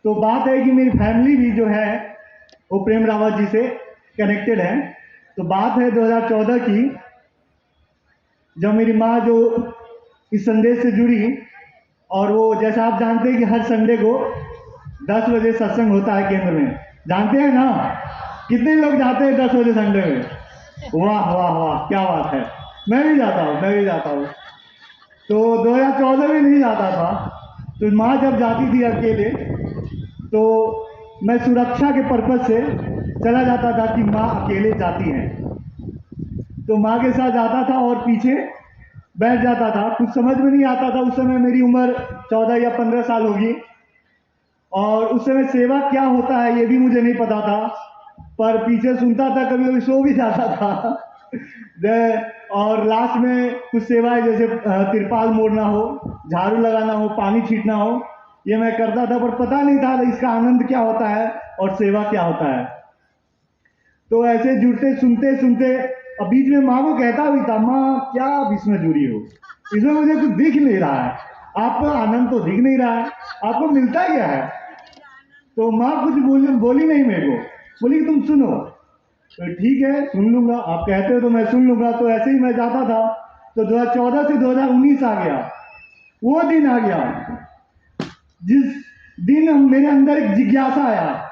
तो बात है कि मेरी फैमिली भी जो है वो प्रेम रावत जी से कनेक्टेड है। तो बात है 2014 की, जब मेरी माँ जो इस संदेश से जुड़ी, और वो जैसा आप जानते हैं कि हर संडे को 10 बजे सत्संग होता है केंद्र में, जानते हैं ना? कितने लोग जाते हैं 10 बजे संडे में? वाह वाह वाह, क्या बात है। मैं भी जाता हूँ। तो 2014 में नहीं जाता था, तो माँ जब जाती थी अकेले तो मैं सुरक्षा के पर्पज से चला जाता था कि माँ अकेले जाती हैं, तो माँ के साथ जाता था और पीछे बैठ जाता था। कुछ समझ में नहीं आता था, उस समय मेरी उम्र 14 या 15 साल होगी, और उस समय सेवा क्या होता है ये भी मुझे नहीं पता था, पर पीछे सुनता था, कभी कभी सो भी जाता था। और लास्ट में कुछ सेवाएं जैसे तिरपाल मोड़ना हो, झाड़ू लगाना हो, पानी छींटना हो, ये मैं करता था, पर पता नहीं था इसका आनंद क्या होता है और सेवा क्या होता है। तो ऐसे जुड़ते सुनते सुनते अब बीच में माँ को कहता भी था, माँ क्या अब इसमें जुड़ी हो, इसमें मुझे कुछ दिख नहीं रहा है, आपका आनंद तो दिख नहीं रहा है, आपको मिलता क्या है? तो माँ कुछ बोली नहीं मेरे को, बोली कि तुम सुनो। तो ठीक है, सुन लूंगा, आप कहते हो तो मैं सुन लूंगा। तो ऐसे ही मैं जाता था। तो 2014 से 2019 आ गया, वो दिन आ गया जिस दिन मेरे अंदर एक जिज्ञासा आया,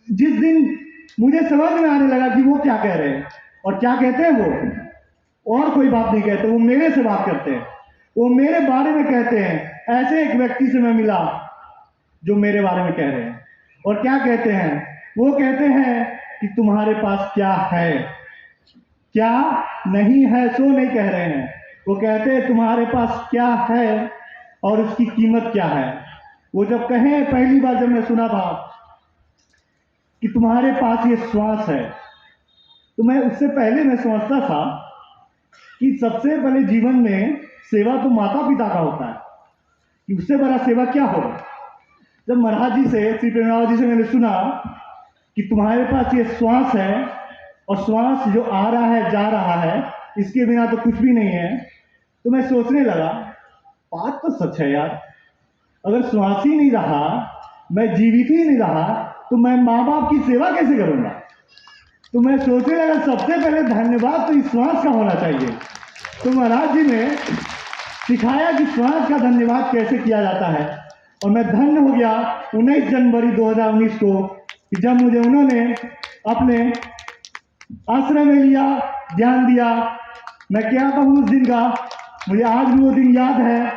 जिस दिन मुझे समझ में आने लगा कि वो क्या कह रहे हैं, और क्या कहते हैं वो, और कोई बात नहीं कहते, वो मेरे से बात करते हैं, वो मेरे बारे में कहते हैं। ऐसे एक व्यक्ति से मैं मिला जो मेरे बारे में कह रहे हैं, और क्या कहते हैं? वो कहते हैं कि तुम्हारे पास क्या है, क्या नहीं है सो नहीं कह रहे हैं, वो कहते हैं तुम्हारे पास क्या है और उसकी कीमत क्या है। वो जब कहे, पहली बार जब मैं सुना था कि तुम्हारे पास ये श्वास है, तो मैं उससे पहले मैं समझता था कि सबसे पहले जीवन में सेवा तो माता पिता का होता है, कि उससे बड़ा सेवा क्या होगा। जब महाराज जी से, श्री प्रेम रावत जी से मैंने सुना कि तुम्हारे पास ये श्वास है, और श्वास जो आ रहा है जा रहा है, इसके बिना तो कुछ भी नहीं है, तो मैं सोचने लगा, बात तो सच है यार। अगर श्वास ही नहीं रहा, मैं जीवित ही नहीं रहा, तो मैं माँ बाप की सेवा कैसे करूंगा? तो मैं सोचने लगा, सबसे पहले धन्यवाद तो इस श्वास का होना चाहिए। तो महाराज जी ने सिखाया कि श्वास का धन्यवाद कैसे किया जाता है, और मैं धन्य हो गया 19 जनवरी 2019 को, कि जब मुझे उन्होंने अपने आश्रम में लिया, ध्यान दिया। मैं क्या कहूँ उस दिन का, मुझे आज भी वो दिन याद है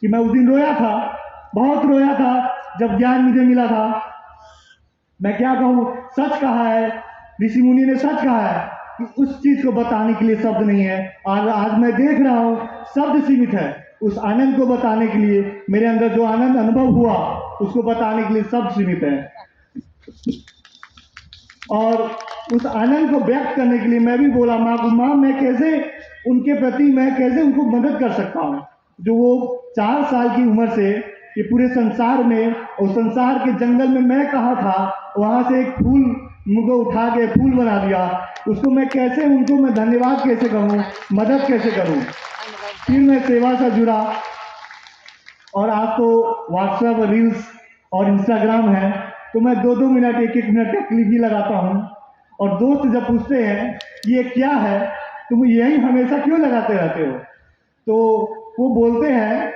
कि मैं उस दिन रोया था, बहुत रोया था जब ज्ञान मुझे मिला था। मैं क्या कहूँ, सच कहा है, ऋषि मुनि ने सच कहा है कि उस चीज को बताने के लिए शब्द नहीं है। और आज मैं देख रहा हूँ शब्द सीमित है, उस आनंद को बताने के लिए, मेरे अंदर जो आनंद अनुभव हुआ उसको बताने के लिए शब्द सीमित है। और उस आनंद को व्यक्त करने के लिए मैं भी बोला माँ को, माँ मैं कैसे उनके प्रति, मैं कैसे उनको मदद कर सकता हूँ, जो वो 4 साल की उम्र से ये पूरे संसार में, और संसार के जंगल में मैं कहाँ था, वहां से एक फूल मुझको उठा के फूल बना दिया, उसको मैं कैसे, उनको मैं धन्यवाद कैसे कहूँ, मदद कैसे करूँ। फिर मैं सेवा से जुड़ा, और आज तो व्हाट्सएप, रील्स और इंस्टाग्राम है, तो मैं 2-2 मिनट, 1-1 मिनट का क्लिप भी लगाता हूँ। और दोस्त जब पूछते हैं ये क्या है, तुम यही हमेशा क्यों लगाते रहते हो, तो वो बोलते हैं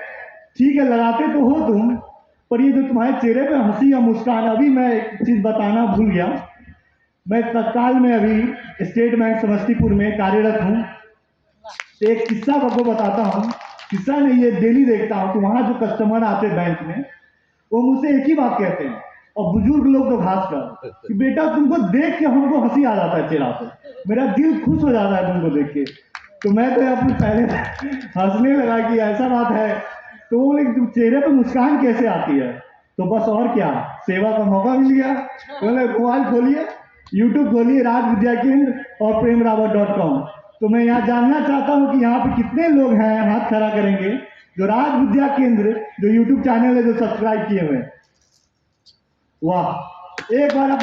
ठीक है लगाते तो हो तुम, पर ये जो तुम्हारे चेहरे पे हंसी या मुस्कान, अभी मैं एक चीज बताना भूल गया, मैं तत्काल में अभी स्टेट बैंक समस्तीपुर में कार्यरत हूँ। एक किस्सा आपको बताता हूँ, किस्सा नहीं, ये डेली देखता हूँ। तो वहाँ जो कस्टमर आते बैंक में, वो मुझसे एक ही बात कहते हैं, और बुजुर्ग लोग तो खासकर, कि बेटा तुमको देख के हमको हंसी आ जाता है चेहरा पे, मेरा दिल खुश हो जाता है तुमको देख के। तो मैं तो अपने पहले हंसने लगा कि ऐसा बात है। तो वो बोले तुम चेहरे पे मुस्कान कैसे आती है, तो बस और क्या, सेवा का मौका मिल गया। बोले मोबाइल खोलिए, यूट्यूब खोलिए, राज विद्या केंद्र और premrawat.com। तो मैं यहाँ जानना चाहता हूँ कि यहाँ पे कितने लोग हैं, हाथ खड़ा करेंगे, जो राज विद्या केंद्र जो यूट्यूब चैनल है जो सब्सक्राइब किए हुए। वाह, एक बार अपने